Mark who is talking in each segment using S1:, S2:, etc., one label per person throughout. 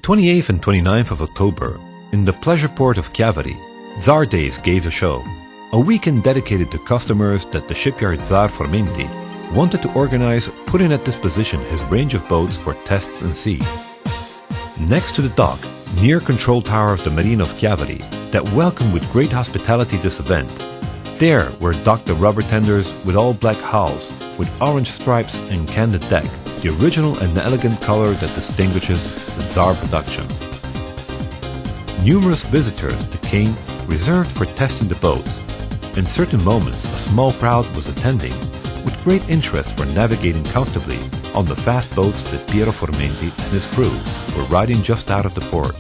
S1: 28th and 29th of October, in the pleasure port of Chiavari, Zar Days gave a show, a weekend dedicated to customers that the shipyard Zar Formenti wanted to organize, putting at disposition his range of boats for tests and sea. Next to the dock, near control tower of the Marine of Chiavari, that welcomed with great hospitality this event, there were docked the rubber tenders with all black hulls, with orange stripes and candid deck, the original and elegant color that distinguishes the Zar production. Numerous visitors that came reserved for testing the boats. In certain moments, a small crowd was attending with great interest for navigating comfortably on the fast boats that Piero Formenti and his crew were riding just out of the port.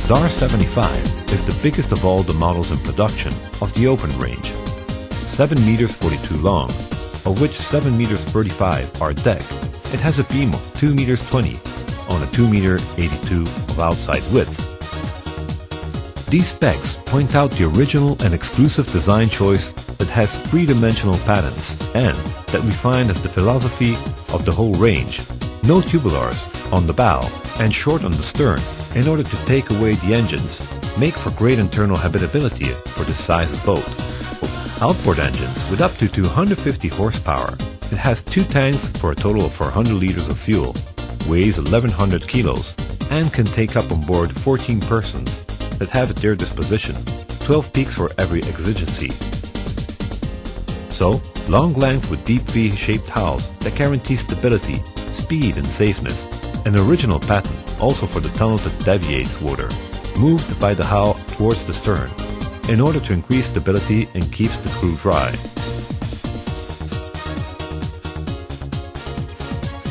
S1: Zar 75 is the biggest of all the models in production of the open range. 7 meters 42 long, of which 7 meters 35 are deck. It has a beam of 2 meters 20 on a 2 meter 82 of outside width. These specs point out the original and exclusive design choice that has 3-dimensional patterns and that we find as the philosophy of the whole range. No tubulars on the bow and short on the stern in order to take away the engines, make for great internal habitability for this size of boat. Outboard engines with up to 250 horsepower. It has 2 tanks for a total of 400 liters of fuel, weighs 1100 kilos, and can take up on board 14 persons that have at their disposition 12 peaks for every exigency. So, long length with deep V-shaped hulls that guarantee stability, speed and safeness. An original pattern also for the tunnel that deviates water, moved by the hull towards the stern, in order to increase stability and keeps the crew dry.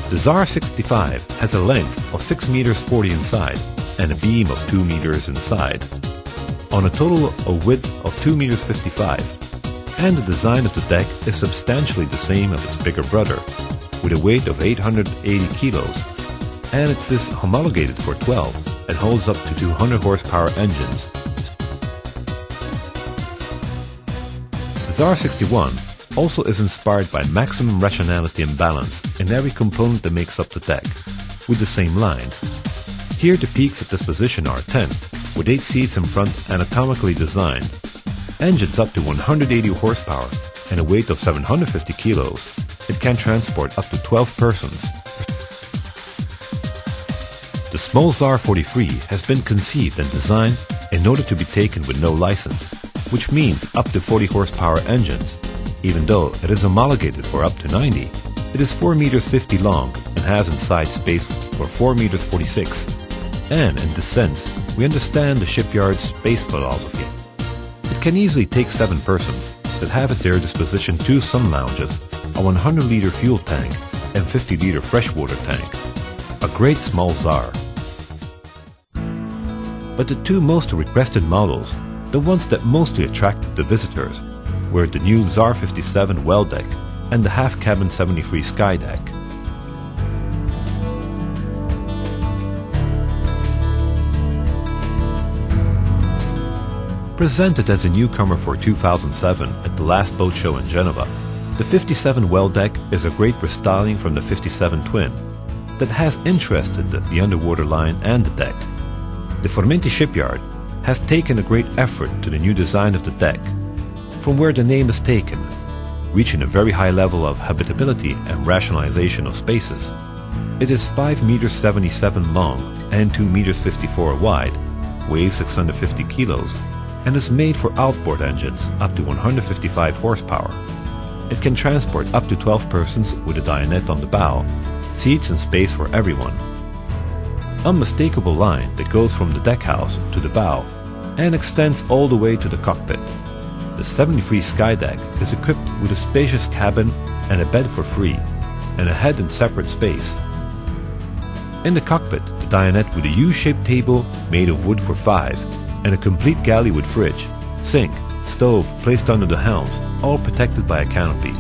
S1: The Zar 65 has a length of 6 meters 40 inside and a beam of 2 meters inside, on a total of width of 2 meters 55, and the design of the deck is substantially the same of its bigger brother, with a weight of 880 kilos, and it is homologated for 12 and holds up to 200 horsepower engines. The Zar 61 also is inspired by maximum rationality and balance in every component that makes up the deck, with the same lines. Here the peaks at this position are 10, with 8 seats in front anatomically designed, engines up to 180 horsepower and a weight of 750 kilos. It can transport up to 12 persons. The small Zar 43 has been conceived and designed in order to be taken with no license, which means up to 40 horsepower engines. Even though it is homologated for up to 90, it is 4 meters 50 long and has inside space for 4 meters 46. And in this sense, we understand the shipyard's space philosophy. It can easily take 7 persons that have at their disposition 2 sun lounges, a 100-liter fuel tank and 50-liter freshwater tank. A great small Zar. But the 2 most requested models, the ones that mostly attracted the visitors, were the new Zar 57 well deck and the half-cabin 73 sky deck. Presented as a newcomer for 2007 at the last boat show in Genova, the 57 well deck is a great restyling from the 57 twin that has interested the underwater line and the deck. The Formenti shipyard has taken a great effort to the new design of the deck, from where the name is taken, reaching a very high level of habitability and rationalization of spaces. It is 5 meters 77 long and 2 meters 54 wide, weighs 650 kilos, and is made for outboard engines up to 155 horsepower. It can transport up to 12 persons with a dinette on the bow, seats and space for everyone. Unmistakable line that goes from the deck house to the bow and extends all the way to the cockpit. The 73 sky deck is equipped with a spacious cabin and a bed for 3, and a head in separate space. In the cockpit, the dinette with a U-shaped table made of wood for 5, and a complete galley with fridge, sink, stove placed under the helms, all protected by a canopy.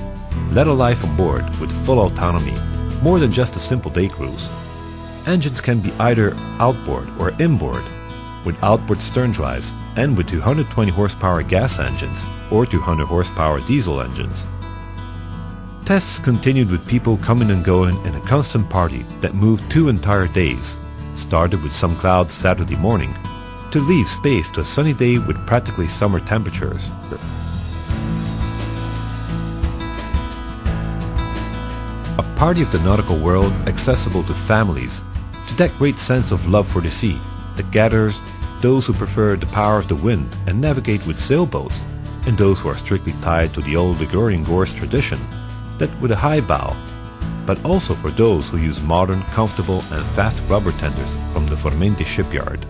S1: Led a life on board with full autonomy, more than just a simple day cruise. Engines can be either outboard or inboard, with outboard stern drives and with 220 horsepower gas engines or 200 horsepower diesel engines. Tests continued with people coming and going in a constant party that moved 2 entire days, started with some clouds Saturday morning, to leave space to a sunny day with practically summer temperatures. A party of the nautical world accessible to families, to that great sense of love for the sea that gathers those who prefer the power of the wind and navigate with sailboats, and those who are strictly tied to the old Ligurian Gorse tradition, that with a high bow, but also for those who use modern, comfortable and fast rubber tenders from the Formenti shipyard.